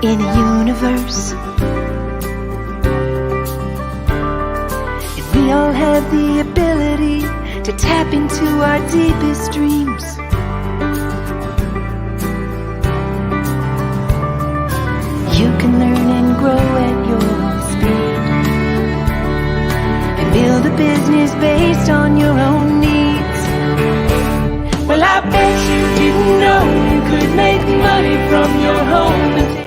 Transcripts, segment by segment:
in a universe. And we all have the ability to tap into our deepest dreams. You can learn and grow at your own speed, and build a business based on your own needs. Well, I bet you didn't know you could make money from your home and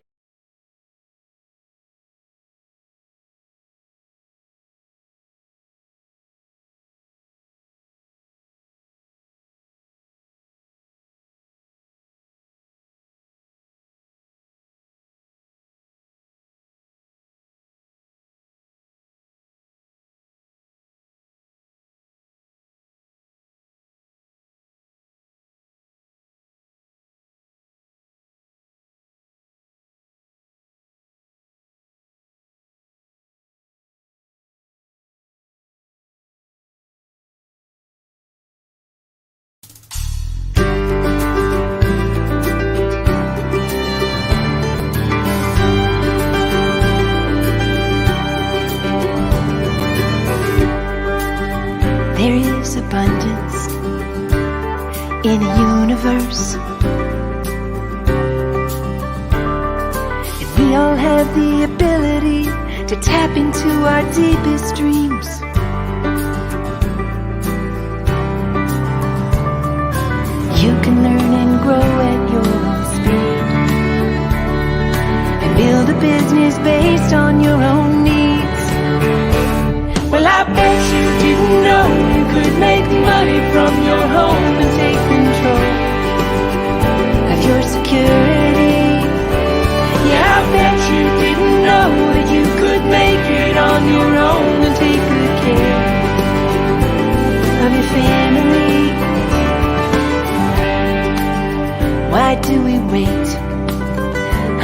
there is abundance in a universe. And we all have the ability to tap into our deepest dreams. You can learn and grow at your own speed, and build a business based on your own needs. Well, I bet you didn't know you could make money from your home and take control of your security. Yeah, I bet you didn't know that you could make it on your own and take good care of your family. Why do we wait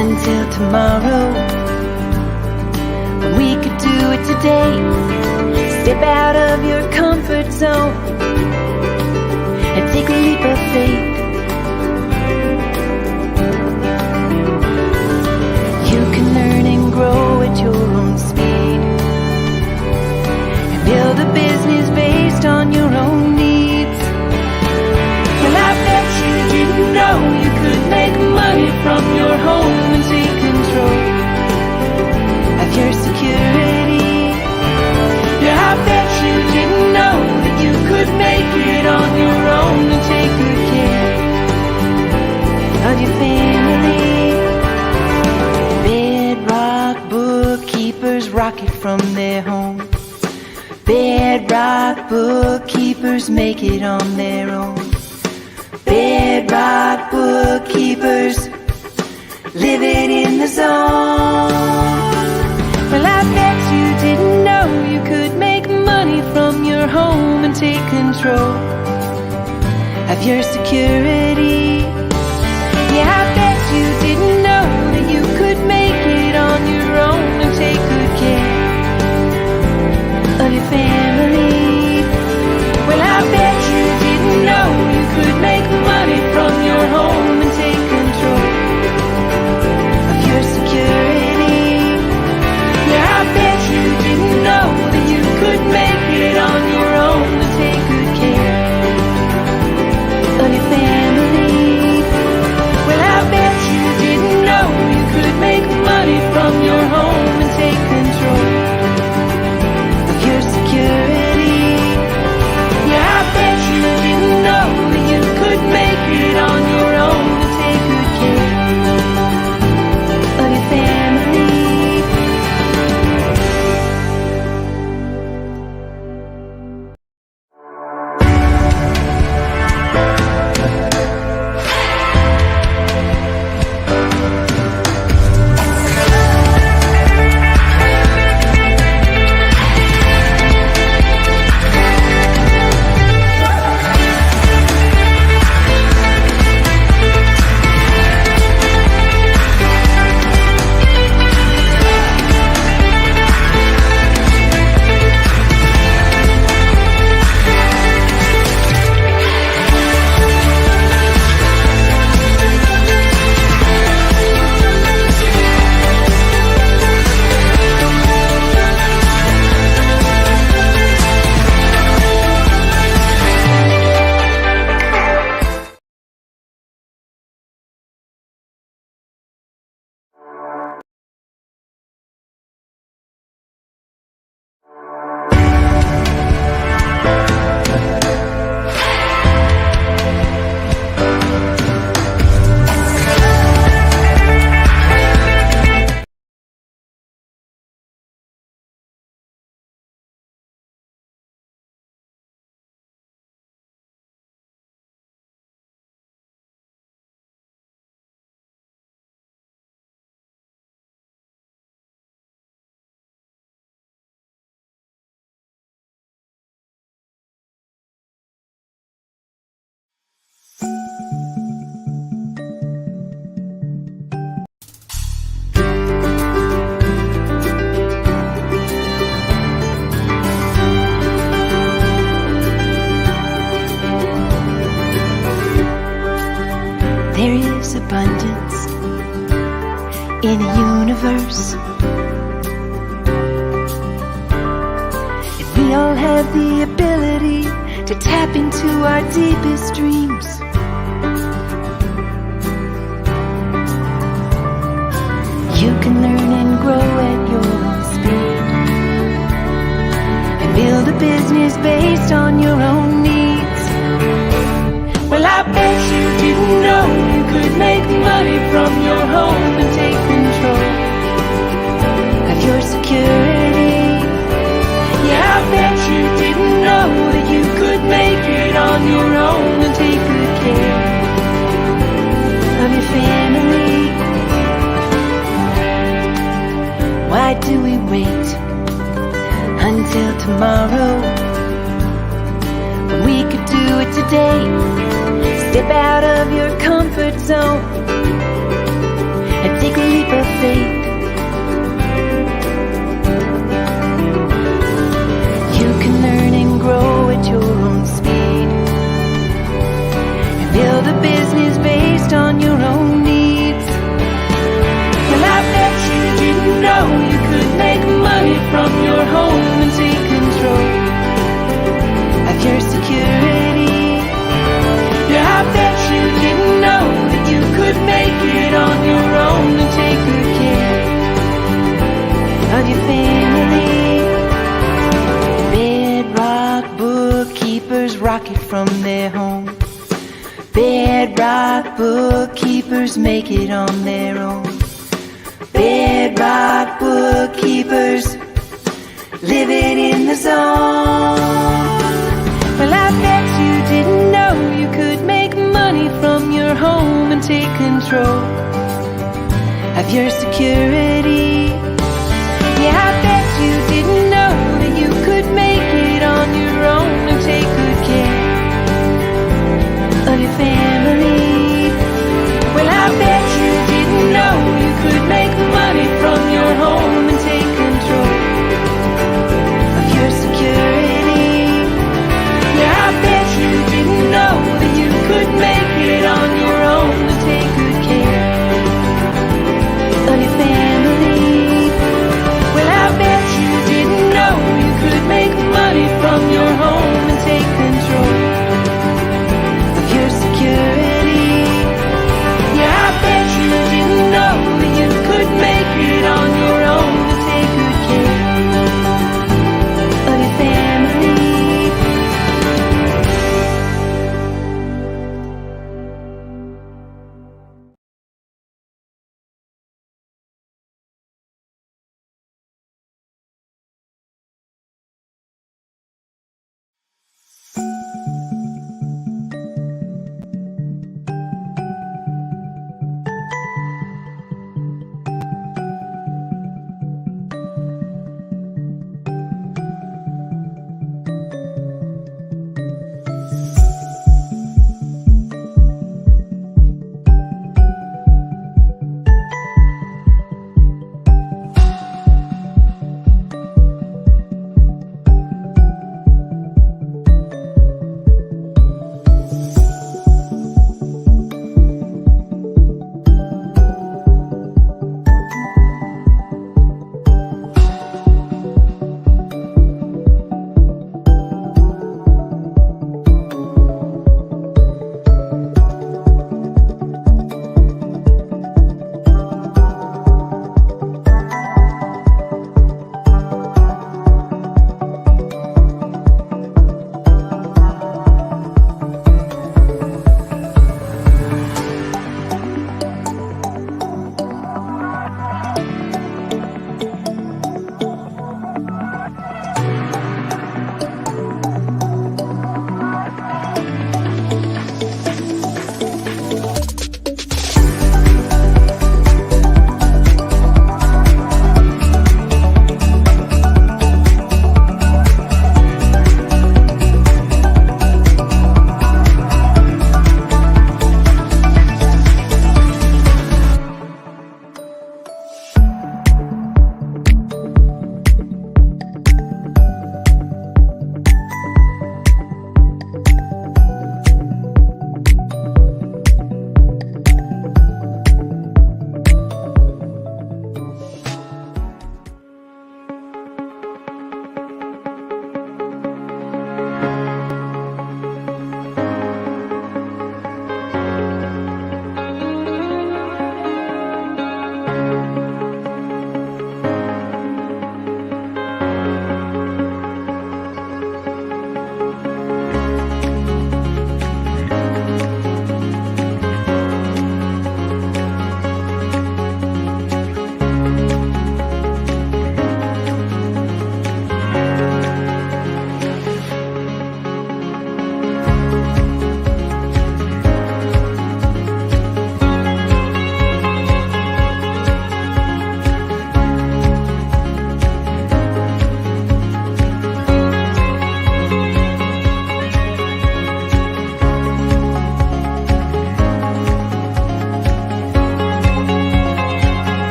until tomorrow when we could do it today? Step out of your comfort zone and take a leap of faith. You can learn and grow at your own speed, and build a business based on your own needs. Well, I bet you didn't know you could make money from your home and take control of your security. Yeah, I bet you didn't know that you could make it on your own and take good care of your family. Bedrock bookkeepers rock it from their home. Bedrock bookkeepers make it on their own. Bedrock bookkeepers live it in the zone. Well, I bet you didn't know you could make money from your home and take control of your security. Yeah, I bet you didn't know that you could make it on your own and take good care of your family. Well, I bet you didn't know you could make money from your home and take control of your security. Yeah, I bet you didn't know that you could make it on your own and take good care of your family. the universe. And we all have the ability to tap into our deepest dreams. You can learn and grow at your own speed, and build a business based on your own needs. Well, I bet you didn't know you could make money from your home and take control of your security. Yeah, I bet you didn't know that you could make it on your own and take good care of your family. Why do we wait until tomorrow when we could do it today? Step out of your comfort zone and take a leap of faith. You can learn and grow at your own speed, and build a business based on your own needs. Well, I bet you didn't know you could make money from your home and take control of your security. Yeah, I bet you didn't know that you could make it on your own and take good care of your family. Bedrock bookkeepers rocket from their home. Bedrock bookkeepers make it on their own. Bedrock bookkeepers living in the zone. Well, I bet you didn't know you could make money from your home and take control of your security. Yeah, I bet you didn't know that you could make it on your own and take good care of your family. Well, I bet you didn't know you could make money from your home and take control of your security. Yeah, I bet you didn't know that you could make it on your own and take good care of your family. Well, I bet you didn't know you could make money from your home and take control of your security. Yeah, I bet you didn't know that you could make it on your own and take good care of your family.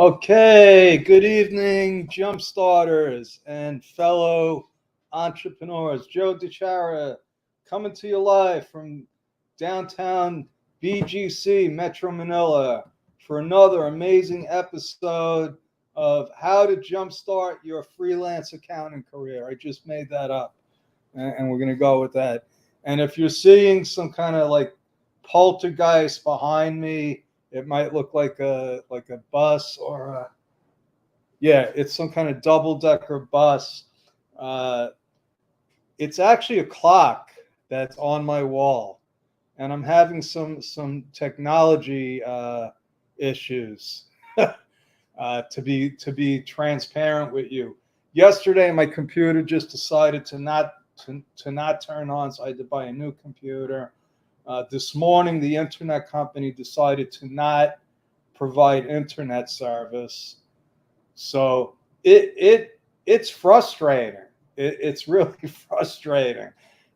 Okay, good evening, jump starters and fellow entrepreneurs. Joe DeChara coming to you live from downtown BGC, Metro Manila, for another amazing episode of How to Jumpstart Your Freelance Accounting Career. I just made that up, and we're going to go with that. And if you're seeing some kind of like poltergeist behind me, it might look like a bus or it's some kind of double-decker bus. It's actually a clock that's on my wall, and I'm having some technology issues. To be transparent with you, yesterday my computer just decided to not turn on, so I had to buy a new computer. This morning, the internet company decided to not provide internet service. So it's frustrating. It's really frustrating.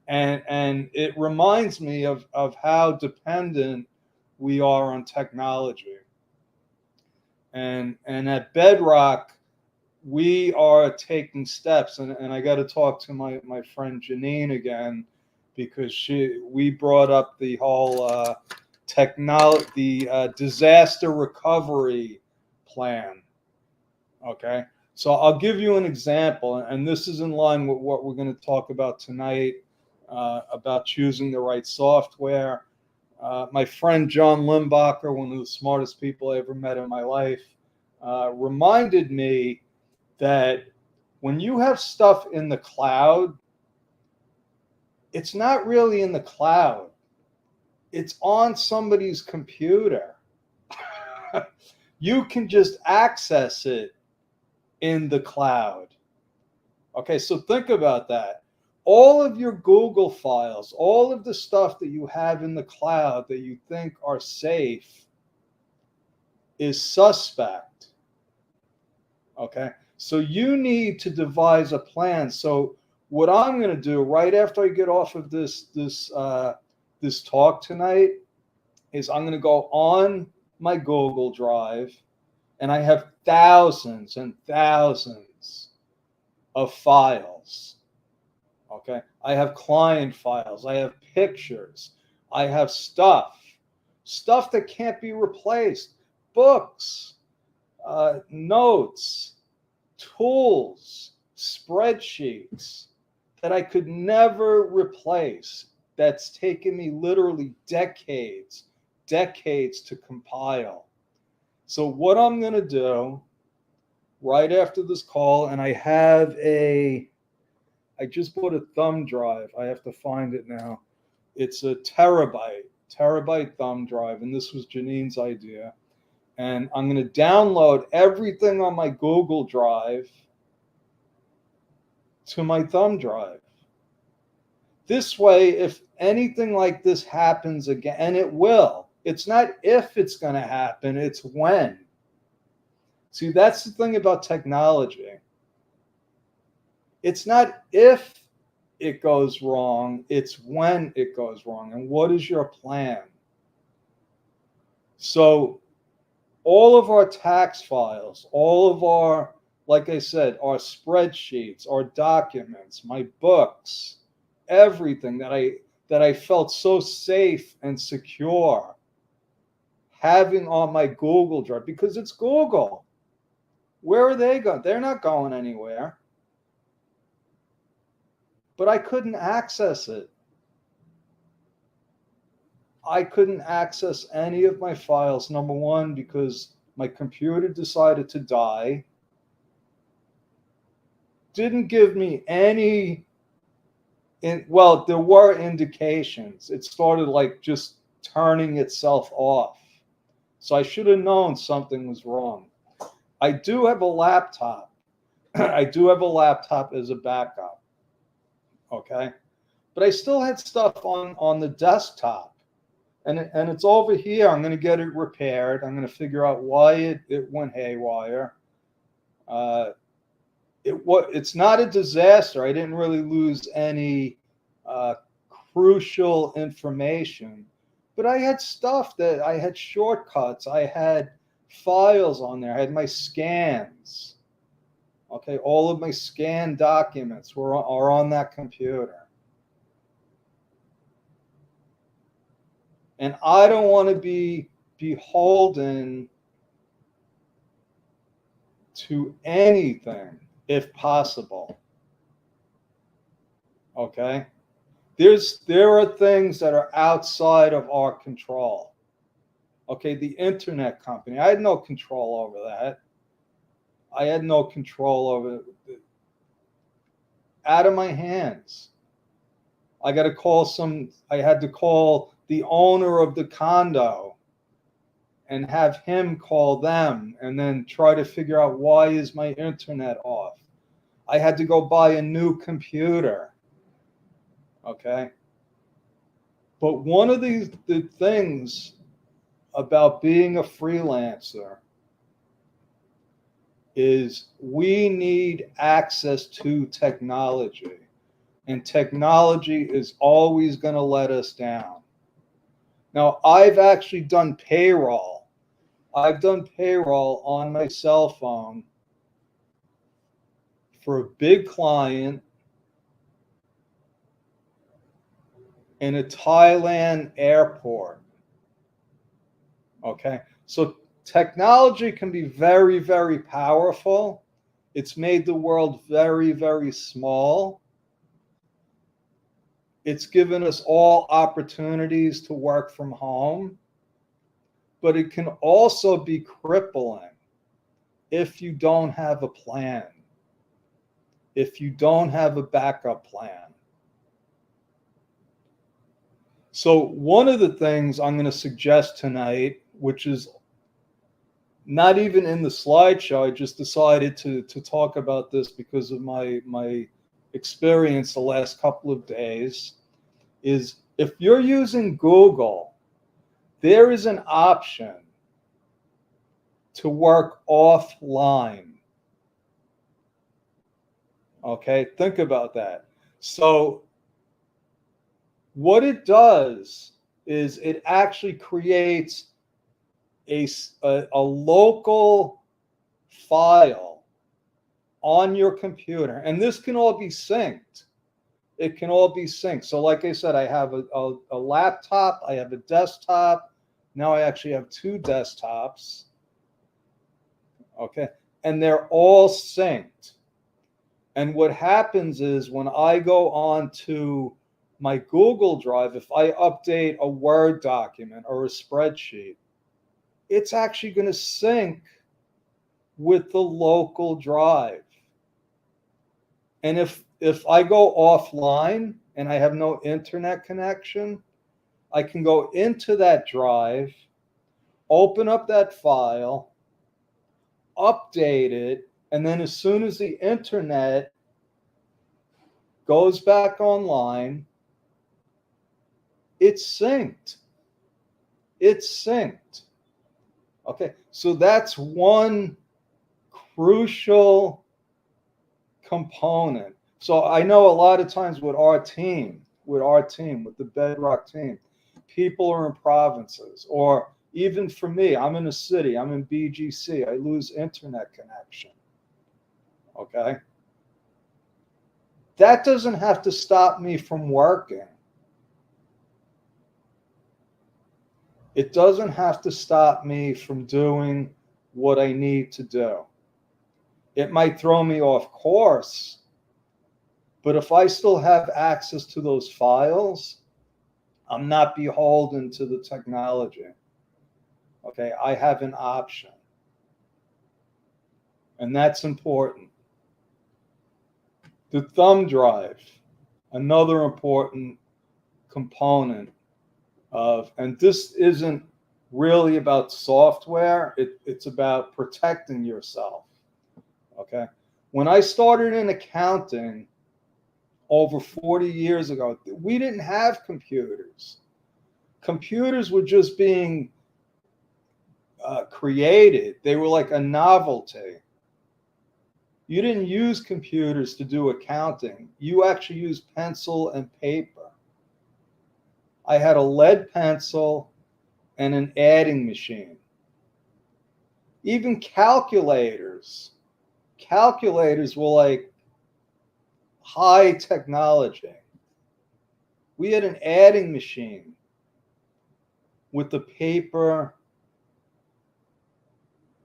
And it reminds me of how dependent we are on technology. And at Bedrock, we are taking steps. And I got to talk to my friend Janine again, because we brought up the whole disaster recovery plan. Okay, so I'll give you an example, and this is in line with what we're going to talk about tonight, about choosing the right software. My friend John Limbacher, one of the smartest people I ever met in my life, reminded me that when you have stuff in the cloud, it's not really in the cloud. It's on somebody's computer. You can just access it in the cloud. Okay, so think about that. All of your Google files, all of the stuff that you have in the cloud that you think are safe is suspect. Okay, so you need to devise a plan. So what I'm going to do right after I get off of this talk tonight is I'm going to go on my Google Drive, and I have thousands and thousands of files. Okay, I have client files, I have pictures, I have stuff that can't be replaced, books, notes, tools, spreadsheets that I could never replace. That's taken me literally decades to compile. So what I'm going to do right after this call, and I just bought a thumb drive. I have to find it now. It's a terabyte thumb drive, and this was Janine's idea. And I'm going to download everything on my Google Drive to my thumb drive. This way, if anything like this happens again, and it will, it's not if it's going to happen, it's when. See, that's the thing about technology. It's not if it goes wrong, it's when it goes wrong. And what is your plan? So all of our tax files, all of our, like I said, our spreadsheets, our documents, my books, everything that I felt so safe and secure having on my Google Drive, because it's Google. Where are they going? They're not going anywhere. But I couldn't access it. I couldn't access any of my files, number one, because my computer decided to die. Didn't give me any, well, there were indications. It started like just turning itself off. So I should have known something was wrong. I do have a laptop. I do have a laptop as a backup. Okay. But I still had stuff on the desktop. And it's over here. I'm going to get it repaired. I'm going to figure out why it went haywire. It's not a disaster. I didn't really lose any crucial information. But I had stuff that I had shortcuts. I had files on there. I had my scans. Okay, all of my scanned documents are on that computer. And I don't want to be beholden to anything if possible. Okay? There are things that are outside of our control. Okay, the internet company, I had no control over that. I had no control over it. Out of my hands. I had to call the owner of the condo and have him call them and then try to figure out why is my internet off. I had to go buy a new computer. Okay. But one of the things about being a freelancer is we need access to technology. And technology is always going to let us down. Now, I've actually done payroll. I've done payroll on my cell phone for a big client in a Thailand airport. Okay, so technology can be very, very powerful. It's made the world very, very small. It's given us all opportunities to work from home, but it can also be crippling if you don't have a plan, if you don't have a backup plan. So one of the things I'm going to suggest tonight, which is not even in the slideshow, I just decided to talk about this because of my experience the last couple of days, is if you're using Google, there is an option to work offline. Okay, think about that. So what it does is it actually creates a local file on your computer, and this can all be synced. It can all be synced. So like I said, I have a laptop, I have a desktop. Now I actually have two desktops. Okay, and they're all synced. And what happens is when I go on to my Google Drive, if I update a Word document or a spreadsheet, it's actually going to sync with the local drive. And if I go offline and I have no internet connection, I can go into that drive, open up that file, update it, and then as soon as the internet goes back online, it's synced. It's synced. Okay, so that's one crucial component. So I know a lot of times with our team, with the Bedrock team, people are in provinces, or even for me, I'm in a city, I'm in BGC, I lose internet connection. Okay? That doesn't have to stop me from working. It doesn't have to stop me from doing what I need to do. It might throw me off course, but if I still have access to those files, I'm not beholden to the technology. Okay, I have an option. And that's important. The thumb drive, another important component of, and this isn't really about software, it's about protecting yourself. Okay, when I started in accounting over 40 years ago, we didn't have computers. Computers were just being created. They were like a novelty. You didn't use computers to do accounting. You actually used pencil and paper. I had a lead pencil and an adding machine. Even calculators. Calculators were like high technology. We had an adding machine with the paper,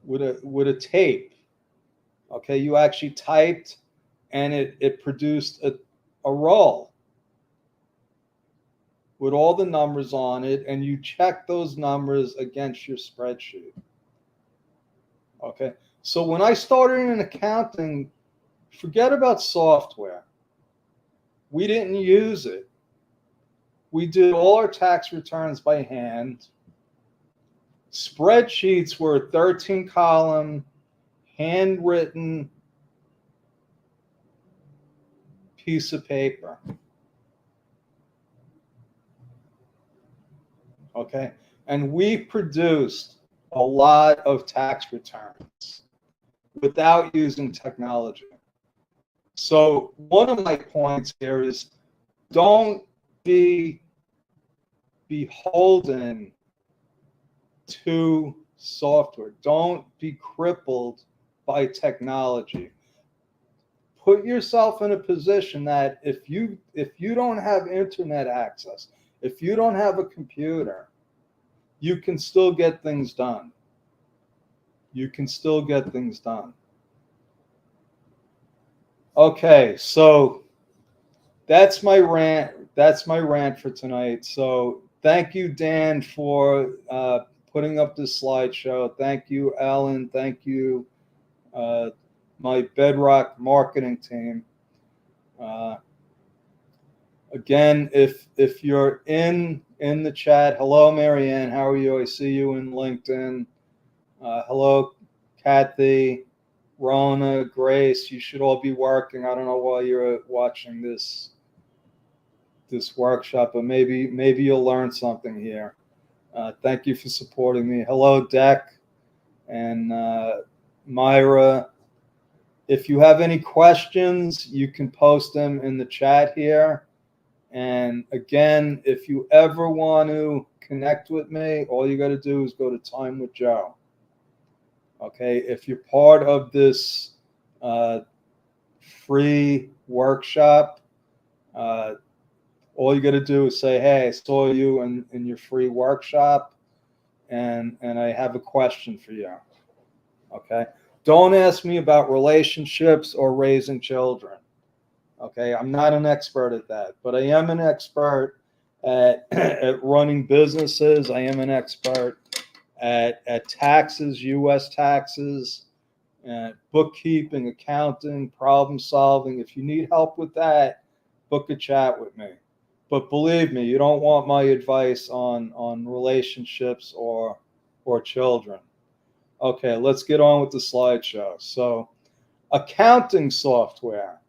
with a tape. Okay, you actually typed and it produced a roll with all the numbers on it, and you check those numbers against your spreadsheet. Okay, so when I started in accounting, forget about software. We didn't use it. We did all our tax returns by hand. Spreadsheets were a 13-column, handwritten piece of paper. Okay, and we produced a lot of tax returns without using technology. So one of my points here is don't be beholden to software. Don't be crippled by technology. Put yourself in a position that if you don't have internet access, if you don't have a computer, you can still get things done. You can still get things done. Okay, so that's my rant. That's my rant for tonight. So thank you, Dan, for putting up this slideshow. Thank you, Alan. Thank you, my Bedrock marketing team. Again, if you're in the chat, hello, Marianne. How are you? I see you in LinkedIn. Hello, Kathy, Rona, Grace. You should all be working. I don't know why you're watching this workshop, but maybe you'll learn something here. Thank you for supporting me. Hello, Deck and Myra. If you have any questions, you can post them in the chat here. And again, if you ever want to connect with me, all you got to do is go to Time with Joe. Okay, if you're part of this free workshop, all you got to do is say, hey, I saw you in your free workshop, and I have a question for you. Okay, don't ask me about relationships or raising children. Okay, I'm not an expert at that, but I am an expert at running businesses. I am an expert at taxes, U.S. taxes, bookkeeping, accounting, problem solving. If you need help with that, book a chat with me. But believe me, you don't want my advice on relationships or children. Okay, let's get on with the slideshow. So, accounting software.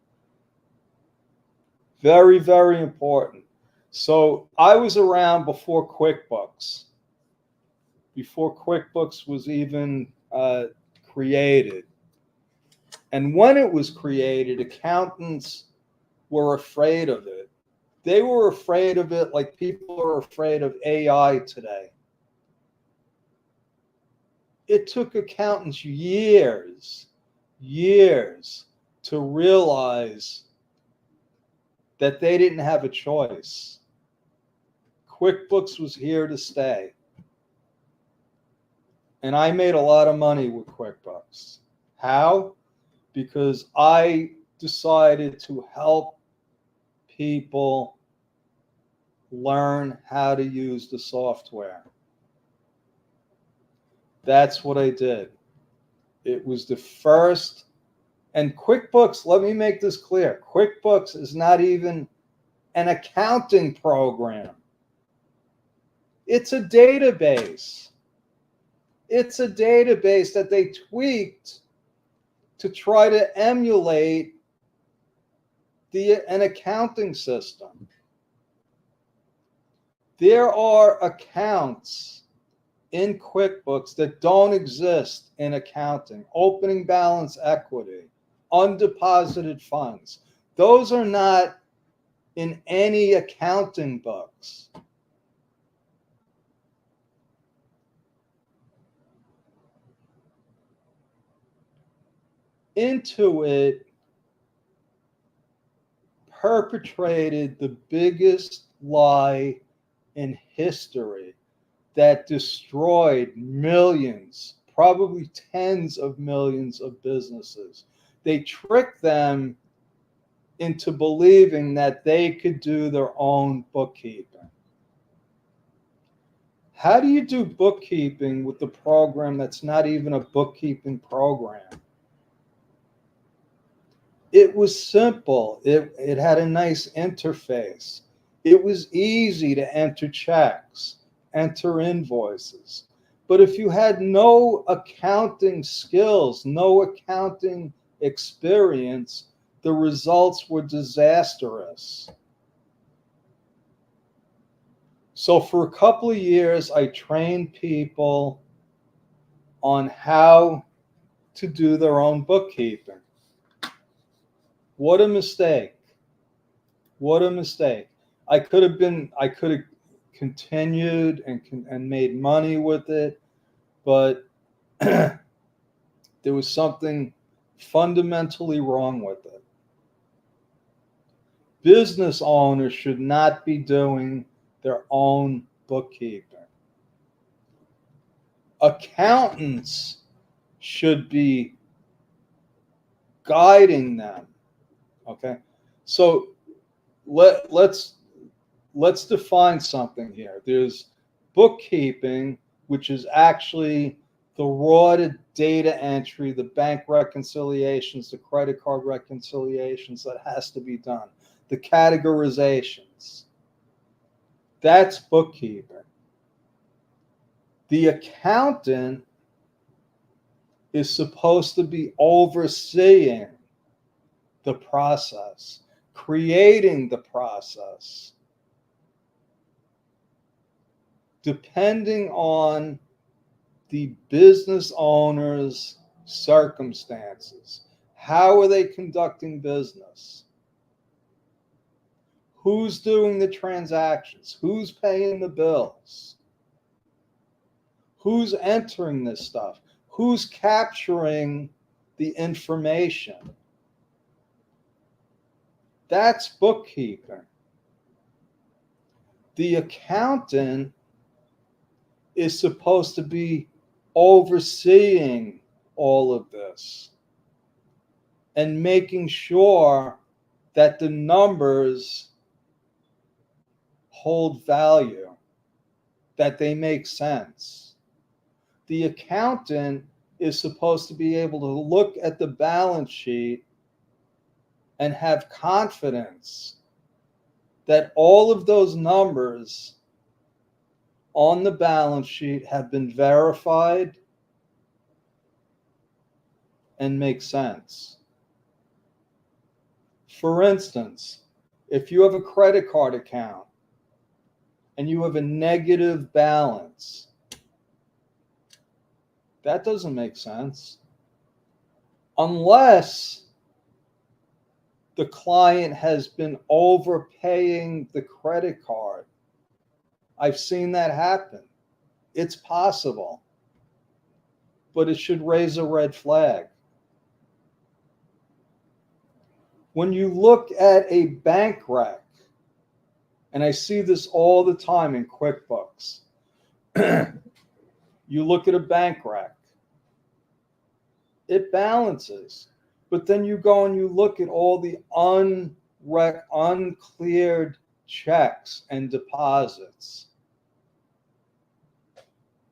Very, very important. So I was around before QuickBooks. Before QuickBooks was even created. And when it was created, accountants were afraid of it. They were afraid of it like people are afraid of AI today. It took accountants years to realize that they didn't have a choice. QuickBooks was here to stay. And I made a lot of money with QuickBooks. How? Because I decided to help people learn how to use the software. That's what I did. It was the first. And QuickBooks, let me make this clear. QuickBooks is not even an accounting program. It's a database. It's a database that they tweaked to try to emulate an accounting system. There are accounts in QuickBooks that don't exist in accounting. Opening balance equity, undeposited funds. Those are not in any accounting books. Intuit perpetrated the biggest lie in history that destroyed millions, probably tens of millions of businesses. They tricked them into believing that they could do their own bookkeeping. How do you do bookkeeping with the program that's not even a bookkeeping program? It was simple. It had a nice interface. It was easy to enter checks, enter invoices. But if you had no accounting skills, no accounting experience, the results were disastrous. So for a couple of years, I trained people on how to do their own bookkeeping. What a mistake. What a mistake. I could have continued and made money with it, but there was something fundamentally wrong with it. Business owners should not be doing their own bookkeeping. Accountants should be guiding them. Okay, so let's define something here. There's bookkeeping, which is actually the raw data entry, the bank reconciliations, the credit card reconciliations that has to be done, the categorizations. That's bookkeeping. The accountant is supposed to be overseeing the process, creating the process, depending on the business owner's circumstances. How are they conducting business? Who's doing the transactions? Who's paying the bills? Who's entering this stuff? Who's capturing the information? That's bookkeeping. The accountant is supposed to be overseeing all of this and making sure that the numbers hold value, that they make sense. The accountant is supposed to be able to look at the balance sheet and have confidence that all of those numbers on the balance sheet have been verified and make sense. For instance, if you have a credit card account and you have a negative balance, that doesn't make sense unless the client has been overpaying the credit card. I've seen that happen. It's possible, but it should raise a red flag. When you look at a bank rec, and I see this all the time in QuickBooks, you look at a bank rec, it balances. But then you go and you look at all the uncleared checks and deposits.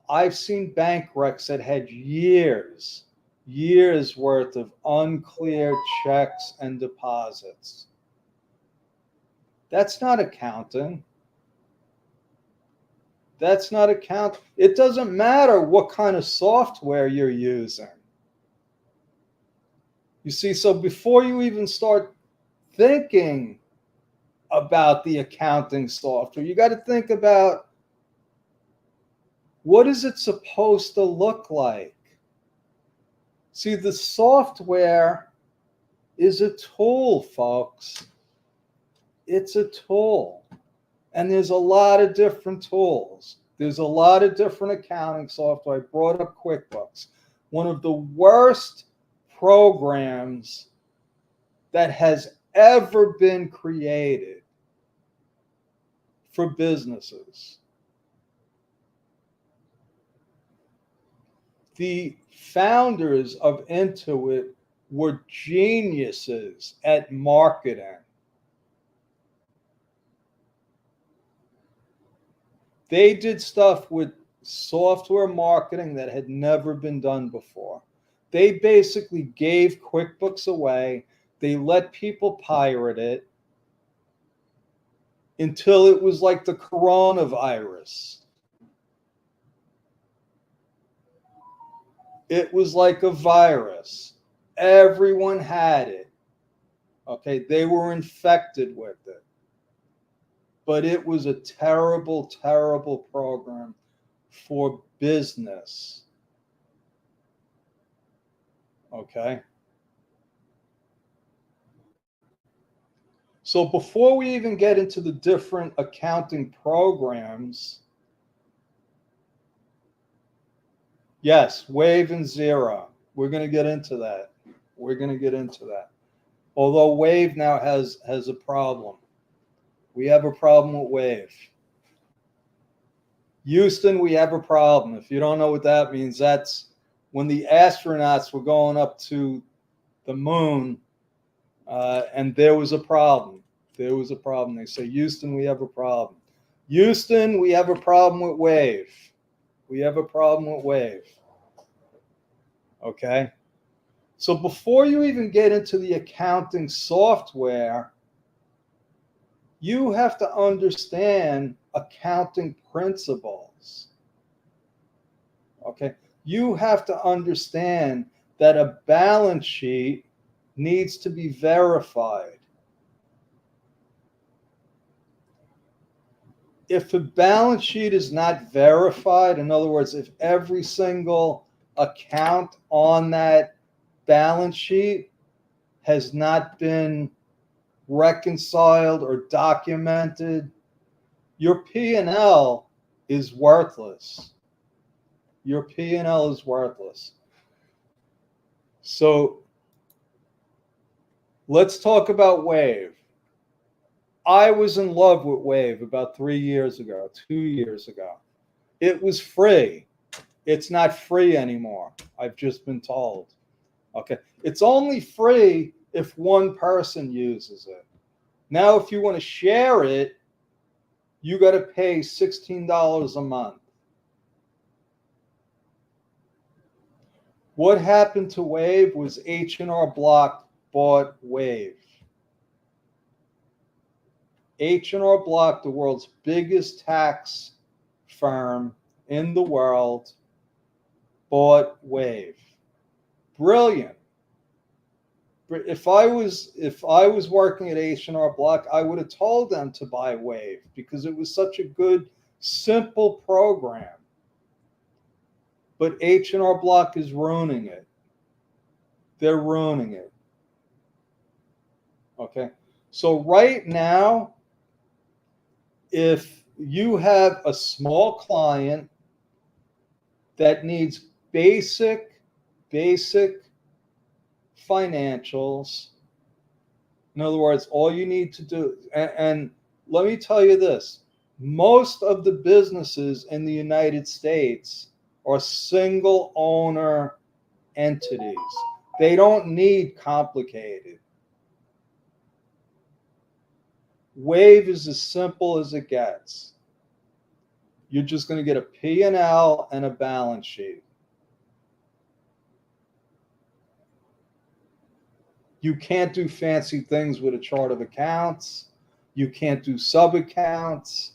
I've seen bank recs that had years worth of uncleared checks and deposits. That's not accounting. That's not accounting. It doesn't matter what kind of software you're using. You see, so before you even start thinking about the accounting software, you got to think about, what is it supposed to look like? See, the software is a tool, folks. It's a tool. And there's a lot of different tools. There's a lot of different accounting software. I brought up QuickBooks. One of the worst programs that has ever been created for businesses. The founders of Intuit were geniuses at marketing. They did stuff with software marketing that had never been done before. They basically gave QuickBooks away. They let people pirate it until it was like the coronavirus. It was like a virus. Everyone had it. Okay, they were infected with it. But it was a terrible, terrible program for business. Okay. So before we even get into the different accounting programs, yes, Wave and Xero. We're going to get into that. We're going to get into that. Although Wave now has a problem. We have a problem with Wave. Houston, we have a problem. If you don't know what that means, that's when the astronauts were going up to the moon, and there was a problem. There was a problem. They say, Houston, we have a problem. Houston, we have a problem with Wave. We have a problem with Wave. Okay? So before you even get into the accounting software, you have to understand accounting principles. Okay? You have to understand that a balance sheet needs to be verified. If a balance sheet is not verified, in other words, if every single account on that balance sheet has not been reconciled or documented, your P&L is worthless. Your P&L is worthless. So let's talk about Wave. I was in love with Wave about 3 years ago, 2 years ago. It was free. It's not free anymore. I've just been told. Okay. It's only free if one person uses it. Now, if you want to share it, you got to pay $16 a month. What happened to Wave was H&R Block bought Wave. H&R Block, the world's biggest tax firm in the world, bought Wave. Brilliant. If I was working at H&R Block, I would have told them to buy Wave because it was such a good, simple program. But H&R Block is ruining it. They're ruining it. Okay. So right now, if you have a small client that needs basic financials, in other words, all you need to do, and let me tell you this, most of the businesses in the United States are single owner entities. They don't need complicated. Wave is as simple as it gets. You're just going to get a P&L and a balance sheet. You can't do fancy things with a chart of accounts. You can't do sub-accounts.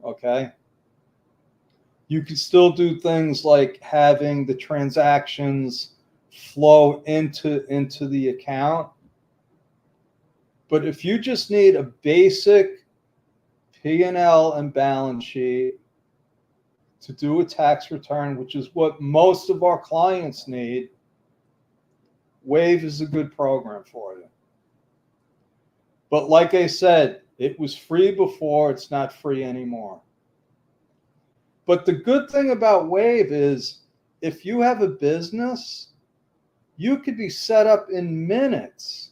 Okay? You can still do things like having the transactions flow into the account. But if you just need a basic P&L and balance sheet to do a tax return, which is what most of our clients need, Wave is a good program for you. But like I said, it was free before, it's not free anymore. But the good thing about Wave is if you have a business You could be set up in minutes,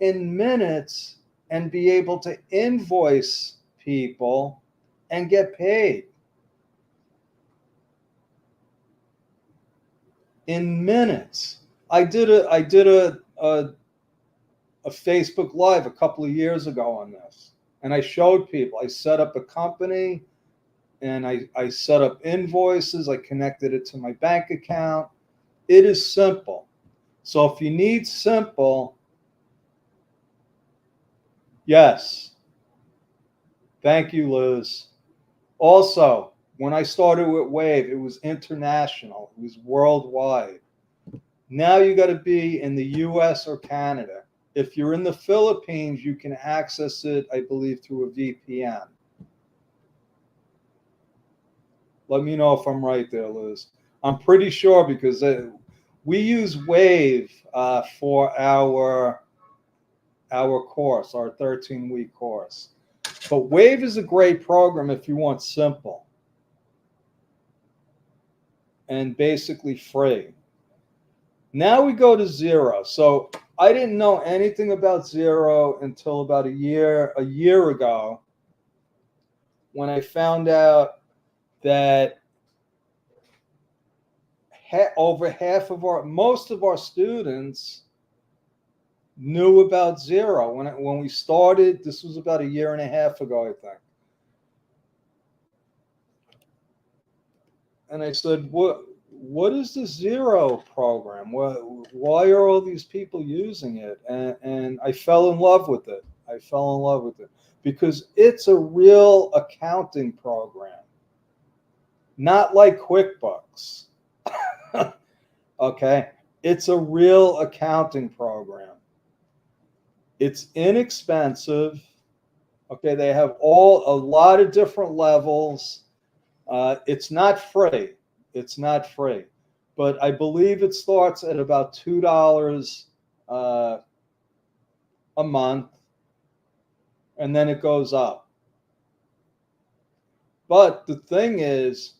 and be able to invoice people and get paid in minutes. I did a Facebook Live a couple of years ago on this, and I showed people. I set up a company, and I set up invoices. I connected it to my bank account. It is simple. So if you need simple, yes. Thank you, Liz. Also, when I started with Wave, it was international. It was worldwide. Now you got to be in the US or Canada. If you're in the Philippines, you can access it, I believe, through a VPN. Let me know if I'm right there, Liz. I'm pretty sure because we use Wave for our course, our 13-week course. But Wave is a great program if you want simple and basically free. Now we go to Xero. So I didn't know anything about Xero until about a year ago, when I found out that most of our students knew about Xero. When we started, this was about a year and a half ago, I think. And I said, what is the Xero program? Why are all these people using it? And I fell in love with it. Because it's a real accounting program, not like QuickBooks. Okay, it's a real accounting program. It's inexpensive. Okay, they have a lot of different levels. It's not free. But I believe it starts at about $2 a month, and then it goes up. But the thing is,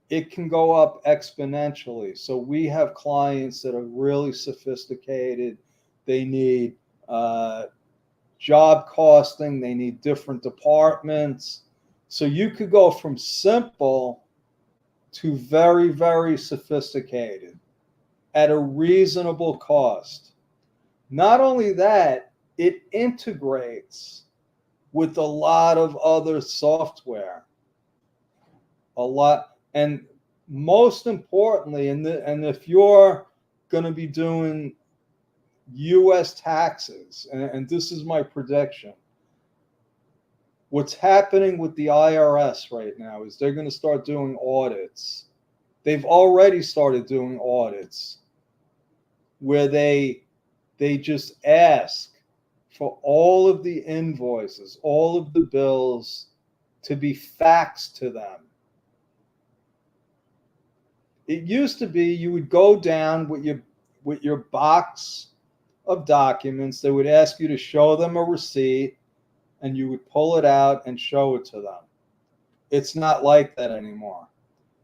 it can go up exponentially. So we have clients that are really sophisticated. They need job costing. They need different departments. So you could go from simple to very, very sophisticated at a reasonable cost. Not only that, it integrates with a lot of other software. And most importantly, and if you're going to be doing U.S. taxes, and this is my prediction, what's happening with the IRS right now is they're going to start doing audits. They've already started doing audits where they just ask for all of the invoices, all of the bills to be faxed to them. It used to be you would go down with your box of documents. They would ask you to show them a receipt, and you would pull it out and show it to them. It's not like that anymore.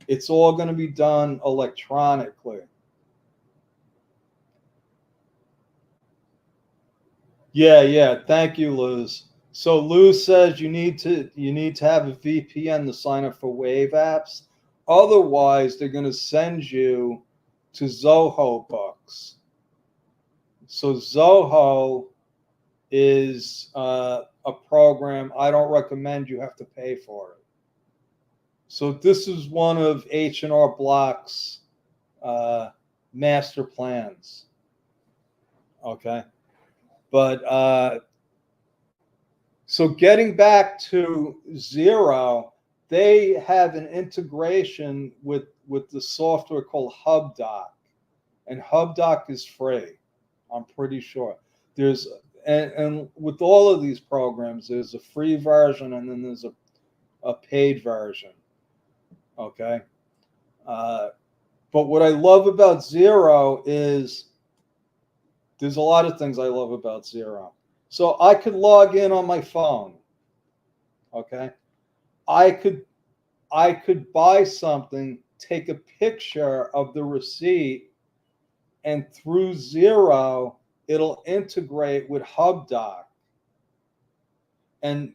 It's all going to be done electronically. Yeah. Thank you, Luz. So Luz says you need to have a VPN to sign up for Wave apps. Otherwise, they're going to send you to Zoho Books. So Zoho is a program I don't recommend. You have to pay for it. So this is one of H&R Block's master plans. Okay. But so getting back to Xero, they have an integration with the software called HubDoc, and HubDoc is free. I'm pretty sure. And with all of these programs, there's a free version and then there's a paid version. Okay. But what I love about Xero is there's a lot of things I love about Xero. So I could log in on my phone. Okay. I could buy something, take a picture of the receipt, and through Xero, it'll integrate with HubDoc and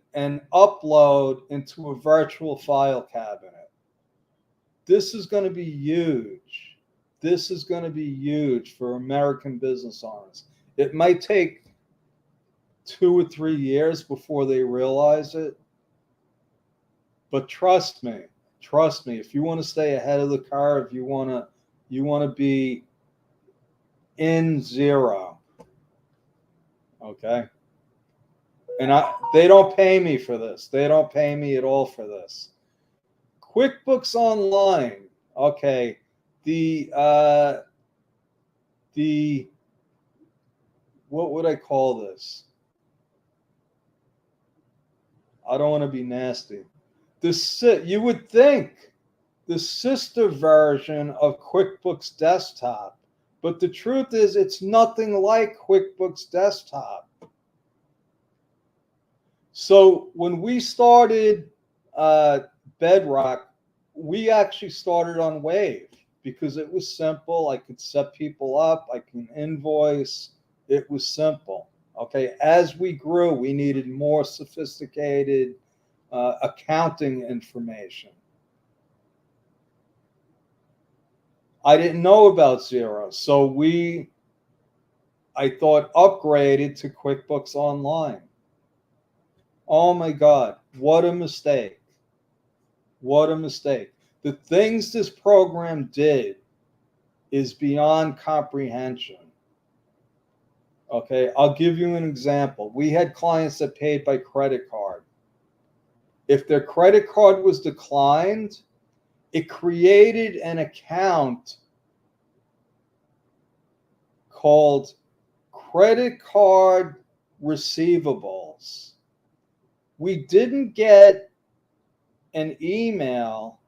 upload into a virtual file cabinet. This is going to be huge. This is going to be huge for American business owners. It might take 2 or 3 years before they realize it. But trust me, if you want to stay ahead of the curve, you want to be in Xero. Okay? And they don't pay me for this. They don't pay me at all for this. QuickBooks Online. Okay. The what would I call this? I don't want to be nasty. You would think the sister version of QuickBooks Desktop, but the truth is it's nothing like QuickBooks Desktop. So when we started Bedrock, we actually started on Wave because it was simple. I could set people up. I can invoice. It was simple. Okay. As we grew, we needed more sophisticated accounting information. I didn't know about Xero, so I thought upgraded to QuickBooks Online. Oh my God, what a mistake. What a mistake. The things this program did is beyond comprehension. Okay, I'll give you an example. We had clients that paid by credit card. If their credit card was declined, it created an account called credit card receivables. We didn't get an email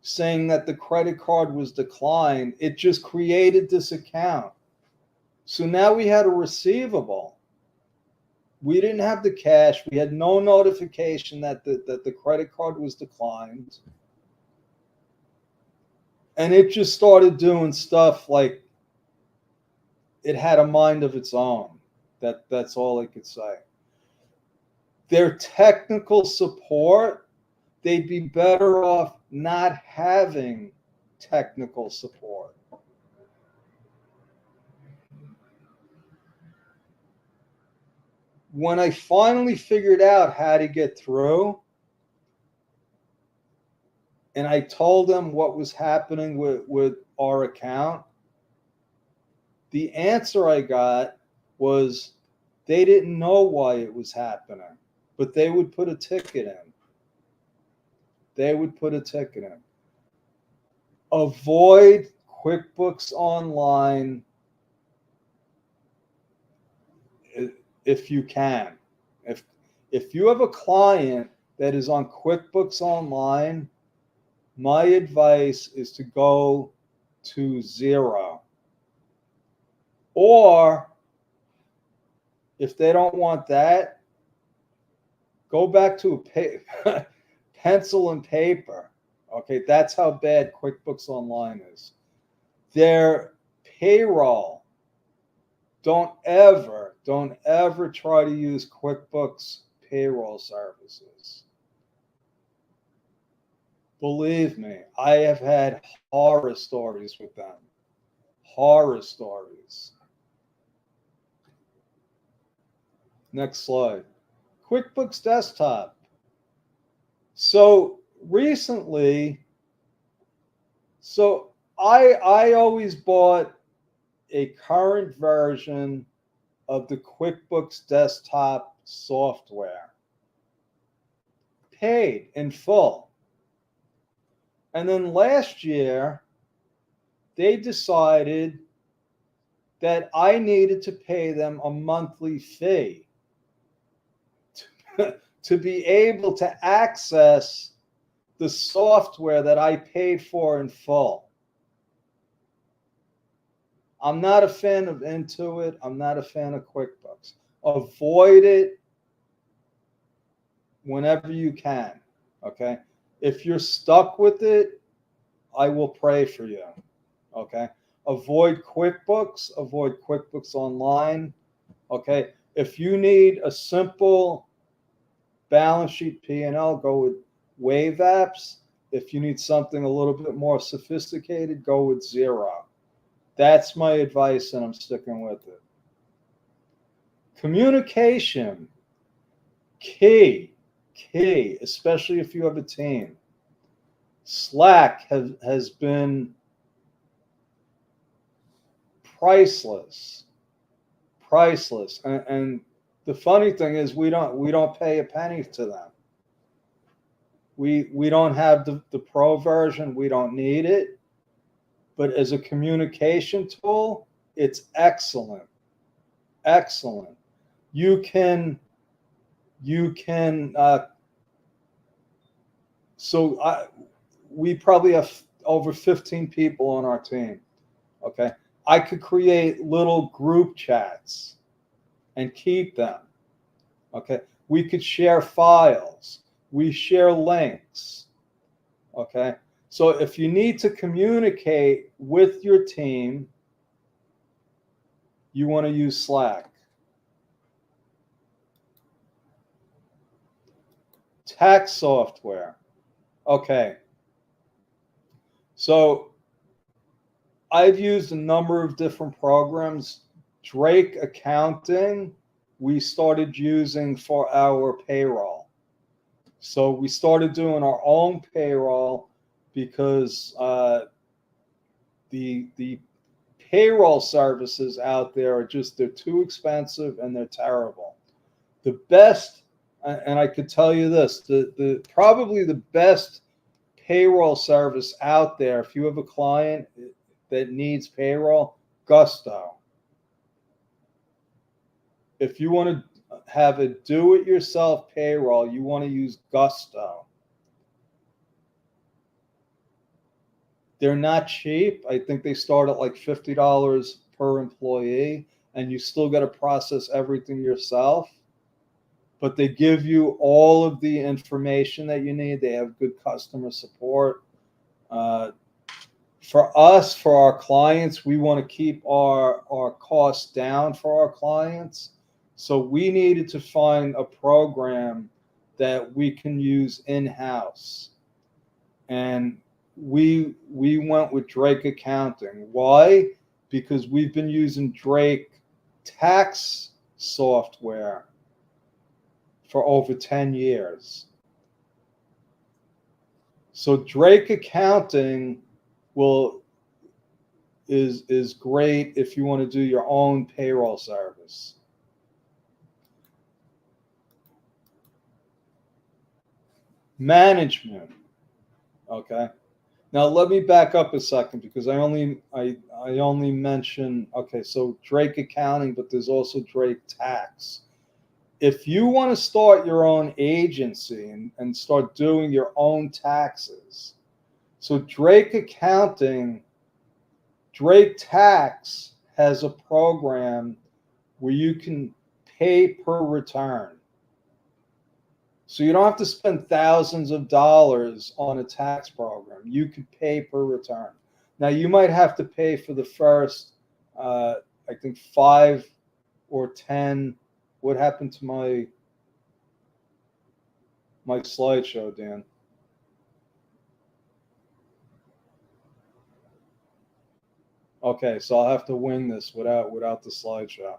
saying that the credit card was declined. It just created this account. So now we had a receivable. We didn't have the cash. We had no notification that the credit card was declined. And it just started doing stuff like it had a mind of its own. That's all I could say. Their technical support, they'd be better off not having technical support. When I finally figured out how to get through, and I told them what was happening with our account, the answer I got was they didn't know why it was happening, but they would put a ticket in. They would put a ticket in. Avoid QuickBooks Online if you can. If you have a client that is on QuickBooks Online, my advice is to go to Xero. Or if they don't want that, go back to a pencil and paper. Okay, that's how bad QuickBooks Online is. Their payroll, don't ever try to use QuickBooks payroll services. Believe me, I have had horror stories with them. Horror stories. Next slide. QuickBooks Desktop. So recently, I always bought a current version of the QuickBooks Desktop software. Paid in full. And then last year, they decided that I needed to pay them a monthly fee to be able to access the software that I paid for in full. I'm not a fan of Intuit. I'm not a fan of QuickBooks. Avoid it whenever you can, okay? If you're stuck with it, I will pray for you, okay? avoid QuickBooks, avoid QuickBooks Online. Okay, if you need a simple balance sheet P&L, go with Wave Apps. If you need something a little bit more sophisticated, go with Xero. That's my advice, and I'm sticking with it. Communication, key, especially if you have a team. Slack has been priceless. And the funny thing is we don't pay a penny to them. We don't have the pro version. We don't need it. But as a communication tool, it's excellent. Excellent. We probably have over 15 people on our team. Okay. I could create little group chats and keep them. Okay. We could share files. We share links. Okay. So if you need to communicate with your team, you want to use Slack. Tax software. Okay. So I've used a number of different programs. Drake Accounting, we started using for our payroll. So we started doing our own payroll because the payroll services out there are they're too expensive and they're terrible. The best, and I could tell you this, probably the best payroll service out there, if you have a client that needs payroll, Gusto. If you want to have a do-it-yourself payroll, you want to use Gusto. They're not cheap. I think they start at like $50 per employee, and you still got to process everything yourself. But they give you all of the information that you need. They have good customer support. For us, for our clients, we want to keep our costs down for our clients. So we needed to find a program that we can use in-house. And we went with Drake Accounting. Why? Because we've been using Drake tax software for over 10 years. So Drake Accounting is great if you want to do your own payroll service. Management. Okay. Now let me back up a second because I only mentioned, okay, so Drake Accounting, but there's also Drake Tax. If you want to start your own agency and start doing your own taxes, so Drake Accounting, Drake Tax has a program where you can pay per return. So you don't have to spend thousands of dollars on a tax program. You could pay per return. Now you might have to pay for the first, I think 5 or 10. What happened to my slideshow, Dan? Okay, so I'll have to wing this without the slideshow.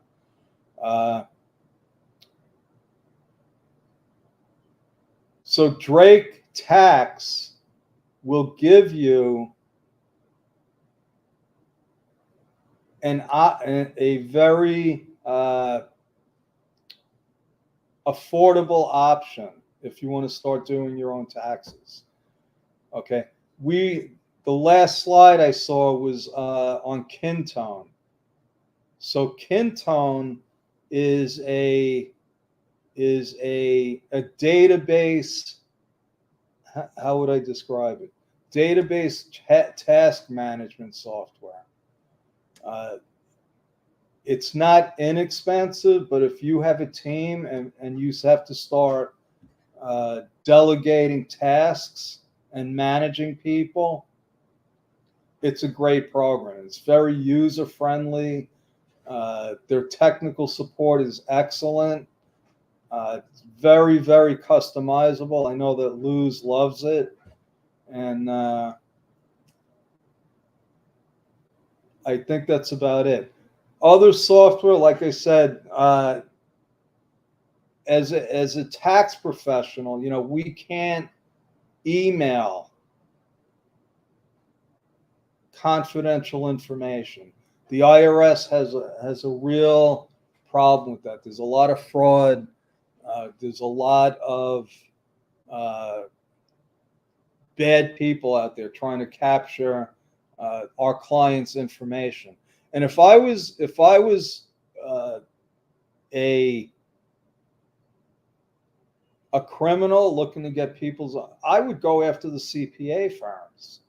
So Drake Tax will give you a very affordable option if you want to start doing your own taxes. Okay, the last slide I saw was on Kintone. So Kintone is a database. How would I describe it? Database task management software. It's not inexpensive, but if you have a team and you have to start delegating tasks and managing people, it's a great program. It's very user friendly. Their technical support is excellent. It's very, very customizable. I know that Luz loves it. And I think that's about it. Other software, like I said, as a tax professional, we can't email confidential information. The IRS has a real problem with that. There's a lot of fraud. There's a lot of bad people out there trying to capture our clients' information. And if I was a criminal looking to get people's, I would go after the CPA firms.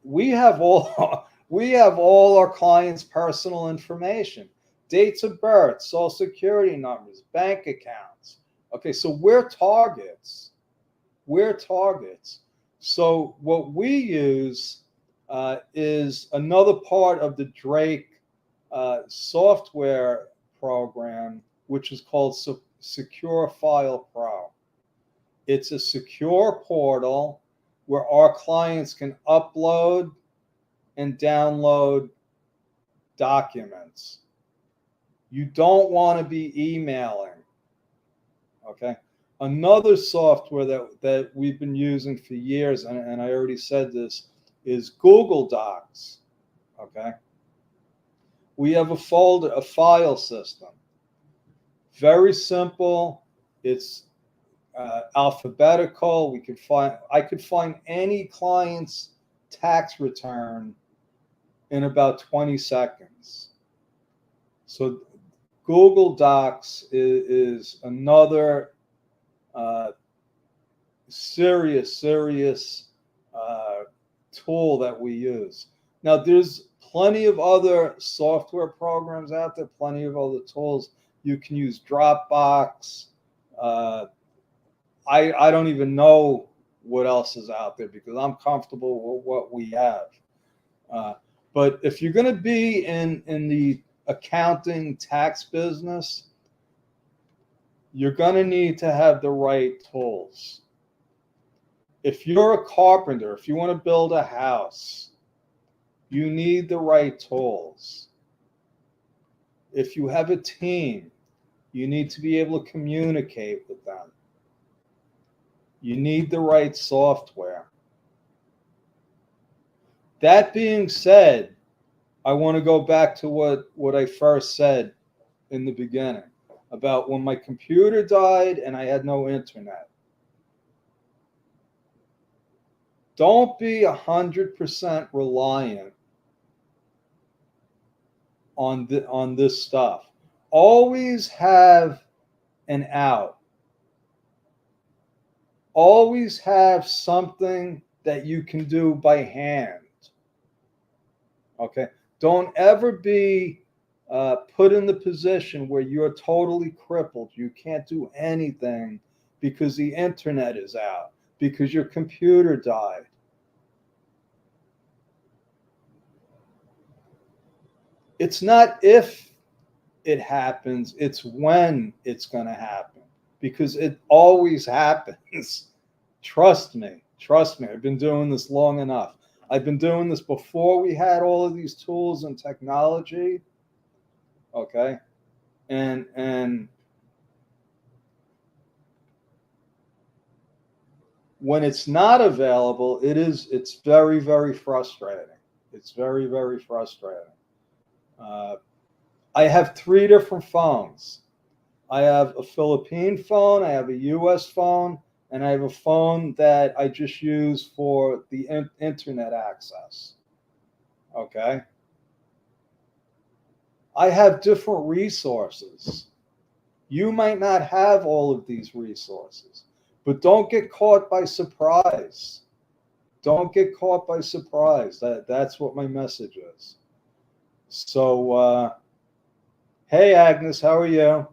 We have all our clients' personal information, dates of birth, social security numbers, bank accounts. Okay, so we're targets. So what we use is another part of the Drake software program, which is called Secure File Pro. It's a secure portal where our clients can upload and download documents. You don't want to be emailing. Okay. Another software that we've been using for years, and I already said this, is Google Docs. Okay. We have a file system. Very simple. It's alphabetical. I could find any client's tax return in about 20 seconds. So Google Docs is another serious tool that we use. Now, there's plenty of other software programs out there, plenty of other tools. You can use Dropbox. I don't even know what else is out there because I'm comfortable with what we have. But if you're going to be in the accounting tax business, you're going to need to have the right tools. If you're a carpenter, if you want to build a house, you need the right tools. If you have a team, you need to be able to communicate with them. You need the right software. That being said, I want to go back to what I first said in the beginning about when my computer died and I had no internet. Don't be 100% reliant on this stuff. Always have an out. Always have something that you can do by hand. Okay? Don't ever be put in the position where you're totally crippled. You can't do anything because the internet is out, because your computer died. It's not if it happens, it's when it's going to happen, because it always happens. Trust me. I've been doing this long enough. I've been doing this before we had all of these tools and technology. Okay. And when it's not available, it's very, very frustrating. It's very, very frustrating. I have 3 different phones. I have a Philippine phone, I have a US phone, and I have a phone that I just use for the internet access. Okay? I have different resources. You might not have all of these resources, but don't get caught by surprise. Don't get caught by surprise. That's what my message is. So, hey, Agnes, how are you?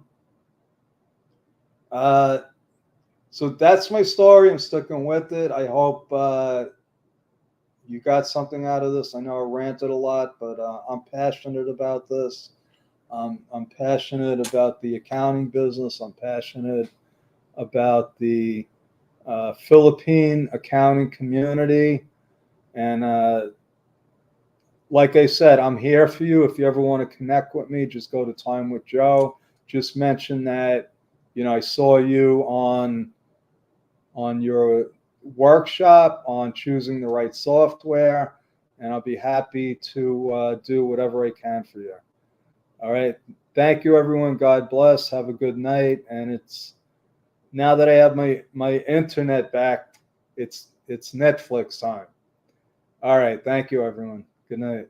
So that's my story. I'm sticking with it. I hope you got something out of this. I know I ranted a lot, but I'm passionate about this. I'm passionate about the accounting business. I'm passionate about the Philippine accounting community. And like I said, I'm here for you. If you ever want to connect with me, just go to Time with Joe. Just mention that, I saw you on your workshop on choosing the right software, and I'll be happy to do whatever I can for you. All right. Thank you, everyone. God bless. Have a good night. And it's now that I have my internet back, it's Netflix time. All right. Thank you, everyone. Good night.